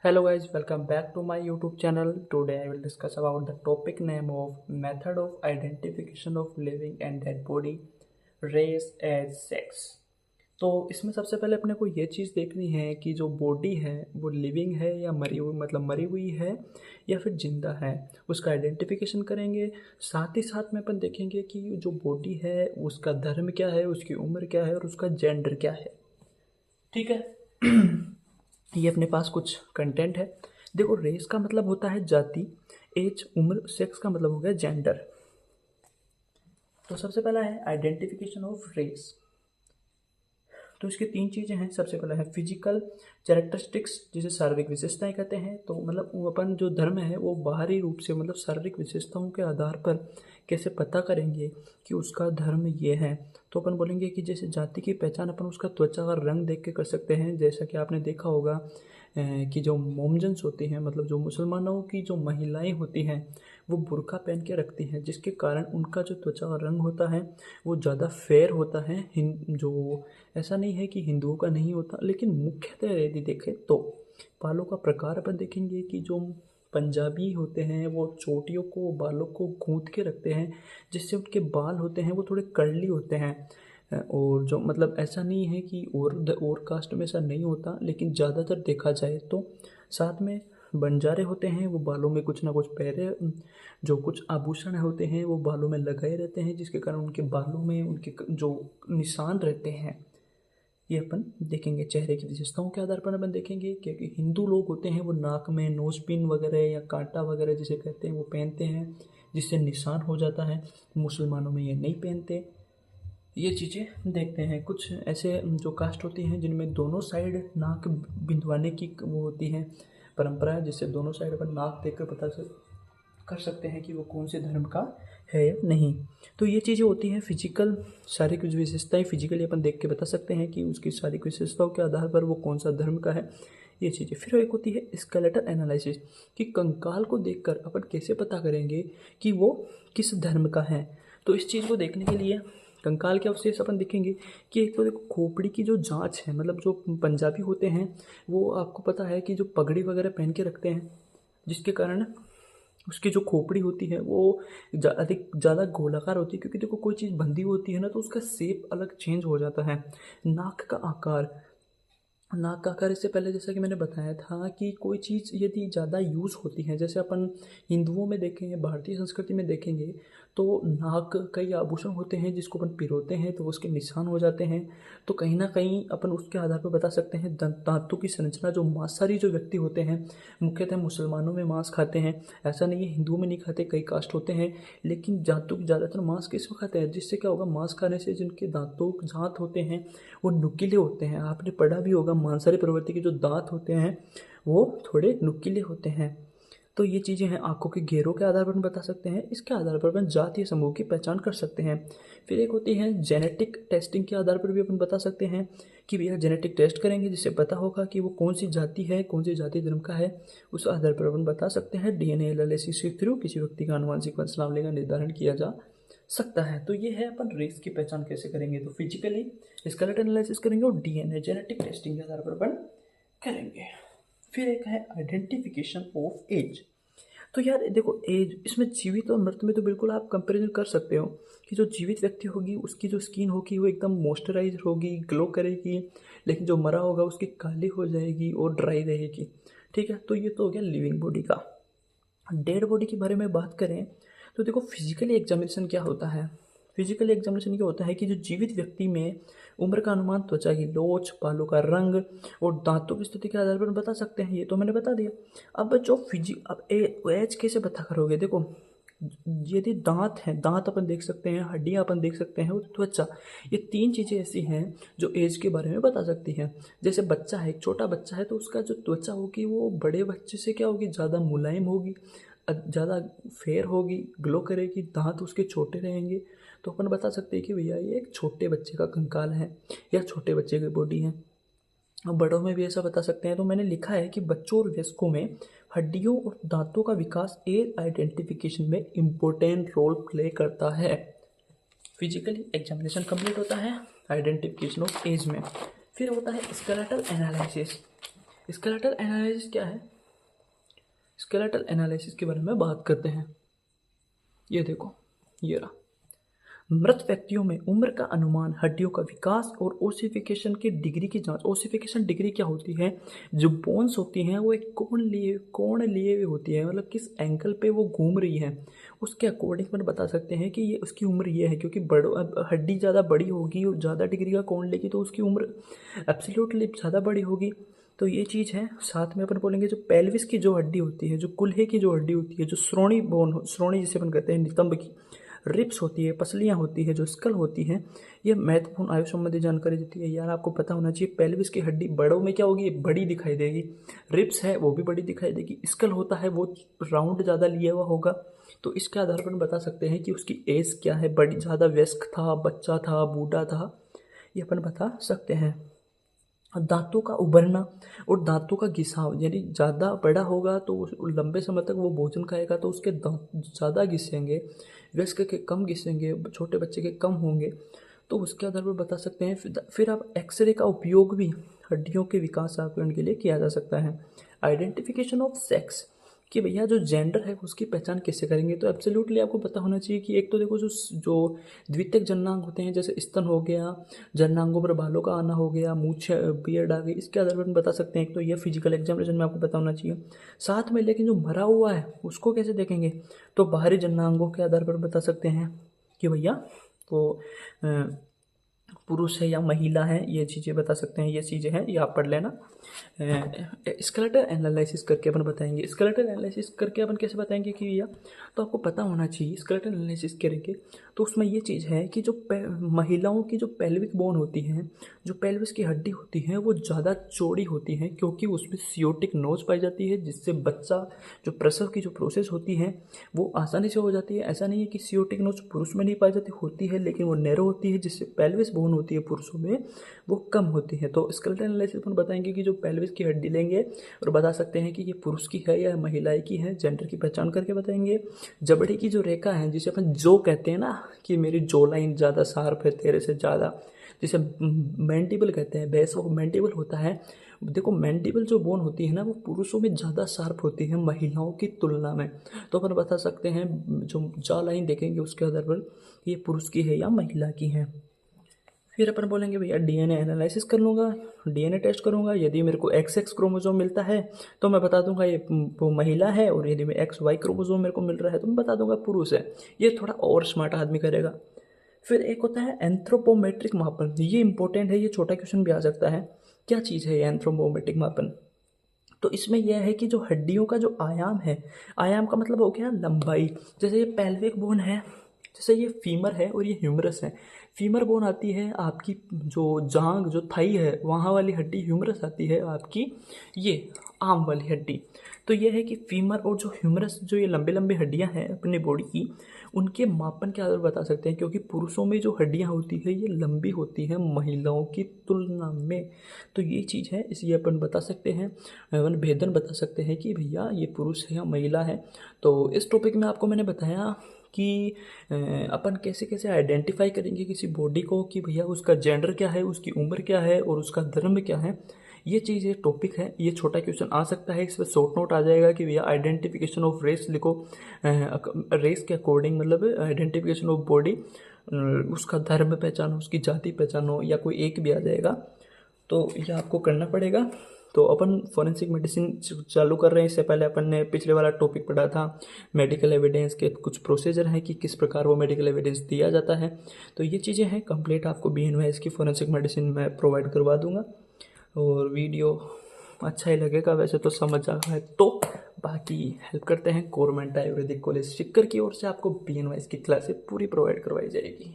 Hello guys, welcome back to my YouTube channel. Today I will discuss about the topic name of method of identification of living and dead body, race as sex. तो इसमें सबसे पहले अपने को ये चीज़ देखनी है कि जो बॉडी है वो लिविंग है या मरी हुई मतलब मरी हुई है या फिर जिंदा है, उसका आइडेंटिफिकेशन करेंगे। साथ ही साथ में अपन देखेंगे कि जो बॉडी है उसका धर्म क्या है, उसकी उम्र क्या है और उसका जेंडर क्या है। ठीक है। ये अपने पास कुछ कंटेंट है। देखो, रेस का मतलब होता है जाति, एज उम्र, सेक्स का मतलब हो गया जेंडर। तो सबसे पहला है आइडेंटिफिकेशन ऑफ रेस। तो इसकी तीन चीज़ें हैं। सबसे पहला है फिजिकल कैरेक्टरिस्टिक्स, जिसे शारीरिक विशेषताएं कहते हैं। तो मतलब वो अपन जो धर्म है वो बाहरी रूप से मतलब शारीरिक विशेषताओं के आधार पर कैसे पता करेंगे कि उसका धर्म ये है। तो अपन बोलेंगे कि जैसे जाति की पहचान अपन उसका त्वचा का रंग देख के कर सकते हैं। जैसा कि आपने देखा होगा कि जो मोमजन्स होती हैं, मतलब जो मुसलमानों की जो महिलाएं होती हैं, वो बुर्का पहन के रखती हैं, जिसके कारण उनका जो त्वचा का रंग होता है वो ज़्यादा फेयर होता है। जो ऐसा नहीं है कि हिंदुओं का नहीं होता, लेकिन मुख्यतः यदि देखें तो बालों का प्रकार अपन देखेंगे कि जो पंजाबी होते हैं वो चोटियों को, बालों को गूंथ के रखते हैं, जिससे उनके बाल होते हैं वो थोड़े कर्ली होते हैं। और जो मतलब ऐसा नहीं है कि और कास्ट में ऐसा नहीं होता, लेकिन ज़्यादातर देखा जाए तो साथ में बंजारे होते हैं, वो बालों में कुछ ना कुछ पहरे, जो कुछ आभूषण होते हैं वो बालों में लगाए रहते हैं, जिसके कारण उनके बालों में उनके जो निशान रहते हैं ये अपन देखेंगे। चेहरे की विशेषताओं के आधार पर अपन देखेंगे, क्योंकि हिंदू लोग होते हैं वो नाक में नोज पिन वगैरह या कांटा वगैरह जिसे कहते हैं वो पहनते हैं, जिससे निशान हो जाता है। मुसलमानों में ये नहीं पहनते। ये चीज़ें देखते हैं। कुछ ऐसे जो कास्ट होती हैं जिनमें दोनों साइड नाक बिंदवाने की वो होती है परंपरा है, जिससे दोनों साइड पर नाक देखकर पता कर सकते हैं कि वो कौन से धर्म का है या नहीं। तो ये चीज़ें होती हैं फिजिकल, शारीरिक विशेषताएं फिजिकली अपन देख के बता सकते हैं कि उसकी शारीरिक विशेषताओं के आधार पर वो कौन सा धर्म का है, ये चीज़ें। फिर एक होती है स्केलेटल एनालिसिस, कि कंकाल को देखकर अपन कैसे पता करेंगे कि वो किस धर्म का है। तो इस चीज़ को देखने के लिए कंकाल के अवशेष अपन देखेंगे कि एक तो देखो खोपड़ी की जो जांच है, मतलब जो पंजाबी होते हैं वो आपको पता है कि जो पगड़ी वगैरह पहन के रखते हैं, जिसके कारण उसकी जो खोपड़ी होती है वो अधिक ज़्यादा गोलाकार होती है, क्योंकि देखो कोई चीज़ बंधी होती है ना तो उसका शेप अलग चेंज हो जाता है। नाक का आकार, नाक का आकार इससे पहले जैसा कि मैंने बताया था कि कोई चीज़ यदि ज़्यादा यूज़ होती है, जैसे अपन हिंदुओं में देखेंगे, भारतीय संस्कृति में देखेंगे, तो नाक कई आभूषण होते हैं जिसको अपन पिरोते हैं तो उसके निशान हो जाते हैं। तो कहीं ना कहीं अपन उसके आधार पर बता सकते हैं दांतों की संरचना। जो मांसाहारी जो व्यक्ति होते हैं, मुख्यतः मुसलमानों में मांस खाते हैं, ऐसा नहीं है हिंदुओं में नहीं खाते, कई कास्ट होते हैं, लेकिन दांतों की ज़्यादातर मांस किस में खाते हैं, जिससे क्या होगा, मांस खाने से जिनके दांतों दांत होते हैं वो नुकीले होते हैं। आपने पढ़ा भी होगा मांसाहारी प्रवृत्ति के जो दांत होते हैं वो थोड़े नुकीले होते हैं। तो ये चीज़ें हैं। आंखों के घेरों के आधार पर हम बता सकते हैं, इसके आधार पर अपन जातीय समूह की पहचान कर सकते हैं। फिर एक होती है जेनेटिक टेस्टिंग, के आधार पर भी अपन बता सकते हैं कि भैया जेनेटिक टेस्ट करेंगे जिससे पता होगा कि वो कौन सी जाति है, कौन सी जाति धर्म का है, उस आधार पर अपन बता सकते हैं। डीएनए एनालिसिस के थ्रू किसी व्यक्ति का आनुवंशिक वंशावली का निर्धारण किया जा सकता है। तो ये है अपन रेस की पहचान कैसे करेंगे, तो फिजिकली स्केलेटल एनालिसिस करेंगे और डीएनए जेनेटिक टेस्टिंग के आधार पर अपन करेंगे। फिर एक है आइडेंटिफिकेशन ऑफ एज। तो यार देखो, एज इसमें जीवित और मृत में तो बिल्कुल आप कंपेरिजन कर सकते हो कि जो जीवित व्यक्ति होगी उसकी जो स्किन होगी वो एकदम मॉइस्चराइज होगी, ग्लो करेगी, लेकिन जो मरा होगा उसकी काली हो जाएगी और ड्राई रहेगी। ठीक है, तो ये तो हो गया लिविंग बॉडी का। डेड बॉडी के बारे में बात करें तो देखो फिजिकली एग्जामिनेशन क्या होता है। फिजिकल एग्जामिनेशन क्या होता है कि जो जीवित व्यक्ति में उम्र का अनुमान त्वचा की लोच, बालों का रंग और दांतों की स्थिति के आधार पर बता सकते हैं। ये तो मैंने बता दिया। अब जो अब एज कैसे पता करोगे, देखो यदि दांत हैं, दांत अपन देख सकते हैं, हड्डियां अपन देख सकते हैं और त्वचा, ये तीन चीज़ें ऐसी हैं जो एज के बारे में बता सकती हैं। जैसे बच्चा है, एक छोटा बच्चा है, तो उसका जो त्वचा होगी वो बड़े बच्चे से क्या होगी, ज़्यादा मुलायम होगी, ज़्यादा फेयर होगी, ग्लो करेगी, दांत उसके छोटे रहेंगे। तो अपन बता सकते हैं कि भैया ये एक छोटे बच्चे का कंकाल है या छोटे बच्चे की बॉडी है। अब बड़ों में भी ऐसा बता सकते हैं। तो मैंने लिखा है कि बच्चों और वयस्कों में हड्डियों और दांतों का विकास एज आइडेंटिफिकेशन में इम्पोर्टेंट रोल प्ले करता है। फिजिकली एग्जामिनेशन कंप्लीट होता है आइडेंटिफिकेशन ऑफ एज में। फिर होता है स्केलेटल एनालिसिस। स्केलेटल एनालिसिस क्या है स्केलेटल एनालिसिस के बारे में बात करते हैं। ये देखो, ये रहा। मृत व्यक्तियों में उम्र का अनुमान, हड्डियों का विकास और ओसिफिकेशन की डिग्री की जांच। ओसिफिकेशन डिग्री क्या होती है? जो बोन्स होती हैं वो एक कोण लिए हुए होती है, मतलब किस एंगल पे वो घूम रही है उसके अकॉर्डिंग अपन बता सकते हैं कि ये उसकी उम्र ये है। क्योंकि हड्डी ज़्यादा बड़ी होगी और ज़्यादा डिग्री का कोण लेगी तो उसकी उम्र एब्सोल्युटली ज़्यादा बड़ी होगी। तो ये चीज़ है। साथ में अपन बोलेंगे जो पेल्विस की जो हड्डी होती है, जो कुल्हे की जो हड्डी होती है, जो श्रोणी जिसे अपन कहते हैं, नितंब की रिप्स होती है, पसलियाँ होती है, जो स्कल होती है, ये महत्वपूर्ण आयु संबंधी जानकारी देती है। यार आपको पता होना चाहिए पेल्विस की हड्डी बड़ों में क्या होगी? बड़ी दिखाई देगी। रिप्स है वो भी बड़ी दिखाई देगी। स्कल होता है वो राउंड ज़्यादा लिया हुआ होगा। तो इसके आधार पर बता सकते हैं कि उसकी एज क्या है, बड़ी ज़्यादा वयस्क था, बच्चा था, बूढ़ा था, ये अपन बता सकते हैं। दांतों का उभरना और दांतों का घिसाव, यानी ज़्यादा बड़ा होगा तो लंबे समय तक वो भोजन खाएगा तो उसके दांत ज़्यादा घिसेंगे, वयस्क के कम घिसेंगे, छोटे बच्चे के कम होंगे। तो उसके आधार पर बता सकते हैं। फिर आप एक्सरे का उपयोग भी हड्डियों के विकास आकलन के लिए किया जा सकता है। आइडेंटिफिकेशन ऑफ सेक्स, कि भैया जो जेंडर है उसकी पहचान कैसे करेंगे? तो एब्सोल्युटली आपको पता होना चाहिए कि एक तो देखो जो द्वितीयक जननांग होते हैं, जैसे स्तन हो गया, जननांगों पर बालों का आना हो गया, मूछ बियर्ड आ गई, इसके आधार पर हम बता सकते हैं। एक तो ये फिजिकल एग्जामिनेशन में आपको पता होना चाहिए। साथ में लेकिन जो मरा हुआ है उसको कैसे देखेंगे? तो बाहरी जननांगों के आधार पर बता सकते हैं कि भैया तो पुरुष है या महिला है, ये चीज़ें बता सकते हैं। ये चीज़ें हैं, ये आप पढ़ लेना। स्केलेटल एनालिसिस करके अपन बताएंगे। स्केलेटल एनालिसिस करके अपन कैसे बताएंगे कि भैया, तो आपको पता होना चाहिए स्केलेटल एनालिसिस करेंगे तो उसमें ये चीज़ है कि जो महिलाओं की जो पेल्विक बोन होती है, जो पेल्विस की हड्डी होती है, वो ज़्यादा चौड़ी होती है क्योंकि उसमें सियोटिक नोज पाई जाती है, जिससे बच्चा जो प्रसव की जो प्रोसेस होती है वो आसानी से हो जाती है। ऐसा नहीं है कि सियोटिक नोज पुरुष में नहीं पाई जाती, होती है, लेकिन वो नैरो होती है, जिससे पेल्विस बोन होती है पुरुषों में वो कम होती है। तो स्केलेटल एनालिसिस पर बताएंगे कि जो पेल्विस की हड्डी लेंगे और बता सकते हैं कि ये पुरुष की है या महिला की है, जेंडर की पहचान करके बताएंगे। जबड़े की जो रेखा है, जिसे अपन जो कहते हैं ना कि मेरी जो लाइन ज़्यादा शार्प है तेरे से ज़्यादा, जिसे मैंडिबल कहते हैं, बेस ऑफ मैंडिबल होता है। देखो मैंडिबल जो बोन होती है ना वो पुरुषों में ज़्यादा शार्प होती है महिलाओं की तुलना में। तो अपन बता सकते हैं जो जॉ लाइन देखेंगे उसके आधार पर ये पुरुष की है या महिला की है। फिर अपन बोलेंगे भैया डीएनए एनालिसिस कर लूँगा, डीएनए टेस्ट करूँगा। यदि मेरे को XX क्रोमोसोम मिलता है तो मैं बता दूंगा ये वो महिला है, और यदि मैं XY क्रोमोसोम मेरे को मिल रहा है तो मैं बता दूंगा पुरुष है। ये थोड़ा और स्मार्ट आदमी करेगा। फिर एक होता है एंथ्रोपोमेट्रिक मापन, ये इंपॉर्टेंट है, ये छोटा क्वेश्चन भी आ सकता है। क्या चीज़ है ये एंथ्रोपोमेट्रिक मापन? तो इसमें यह है कि जो हड्डियों का जो आयाम है, आयाम का मतलब हो गया लंबाई। जैसे ये पेल्विक बोन है, जैसे ये फीमर है और ये ह्यूमरस है। फीमर बोन आती है आपकी जो जांग, जो थाई है वहाँ वाली हड्डी, ह्यूमरस आती है आपकी ये आर्म वाली हड्डी। तो ये है कि फीमर और जो ह्यूमरस, जो ये लंबे लंबे हड्डियां हैं अपने बॉडी की, उनके मापन के आधार पर बता सकते हैं। क्योंकि पुरुषों में जो हड्डियां होती है ये लंबी होती है महिलाओं की तुलना में। तो ये चीज़ है, इसलिए अपन बता सकते हैं, अपन भेदन बता सकते हैं कि भैया ये पुरुष है या महिला है। तो इस टॉपिक में आपको मैंने बताया कि अपन कैसे कैसे आइडेंटिफाई करेंगे किसी बॉडी को कि भैया उसका जेंडर क्या है, उसकी उम्र क्या है और उसका धर्म क्या है। ये चीज़ ये टॉपिक है, ये छोटा क्वेश्चन आ सकता है। इसमें शॉर्ट नोट आ जाएगा कि भैया आइडेंटिफिकेशन ऑफ रेस लिखो, रेस के अकॉर्डिंग, मतलब आइडेंटिफिकेशन ऑफ बॉडी, उसका धर्म पहचानो, उसकी जाति पहचानो, या कोई एक भी आ जाएगा। तो यह आपको करना पड़ेगा। तो अपन फॉरेंसिक मेडिसिन चालू कर रहे हैं। इससे पहले अपन ने पिछले वाला टॉपिक पढ़ा था मेडिकल एविडेंस के कुछ प्रोसीजर हैं कि किस प्रकार वो मेडिकल एविडेंस दिया जाता है। तो ये चीज़ें हैं कंप्लीट, आपको BNYS की फॉरेंसिक मेडिसिन मैं प्रोवाइड करवा दूंगा। और वीडियो अच्छा ही लगेगा वैसे तो, समझ आ रहा है तो। बाकी हेल्प करते हैं गवर्नमेंट आयुर्वेदिक कॉलेज सिक्कर की ओर से, आपको BNYS की क्लासेस पूरी प्रोवाइड करवाई जाएगी।